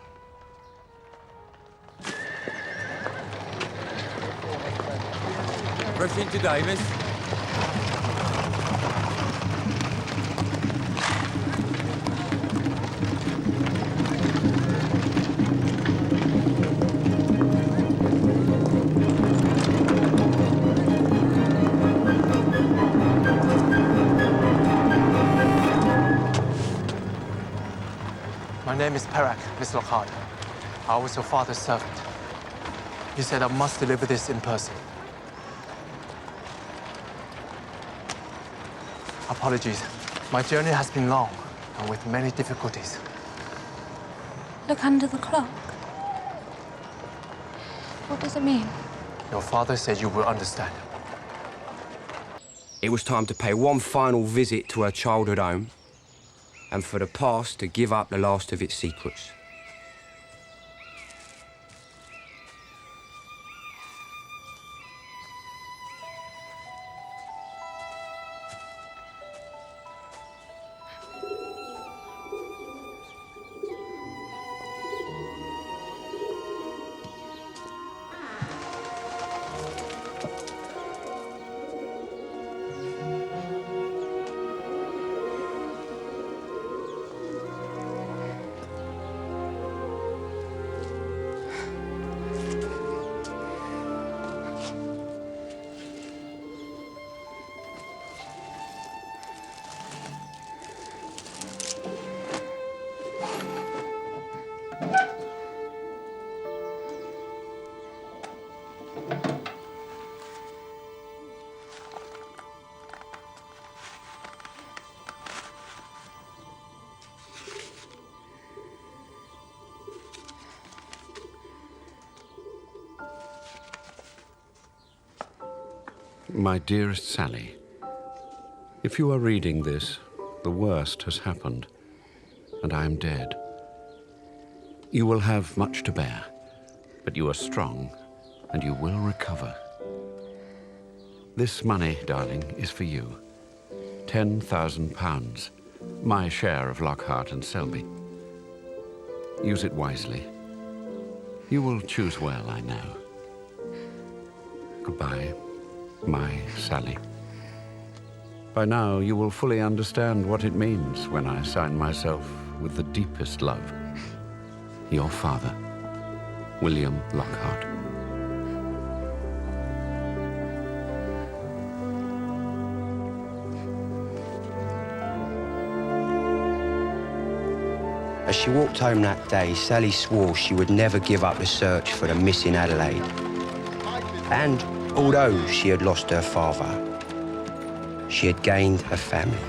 Rush in today, miss. My name is Perak, Miss Lockhart. I was your father's servant. He said I must deliver this in person. Apologies. My journey has been long and with many difficulties. Look under the clock. What does it mean? Your father said you will understand. It was time to pay one final visit to her childhood home, and for the past to give up the last of its secrets. My dearest Sally, if you are reading this, the worst has happened, and I am dead. You will have much to bear, but you are strong, and you will recover. This money, darling, is for you. £10,000, my share of Lockhart and Selby. Use it wisely. You will choose well, I know. Goodbye, my Sally. By now, you will fully understand what it means when I sign myself with the deepest love. Your father, William Lockhart. As she walked home that day, Sally swore she would never give up the search for the missing Adelaide. And although she had lost her father, she had gained a family.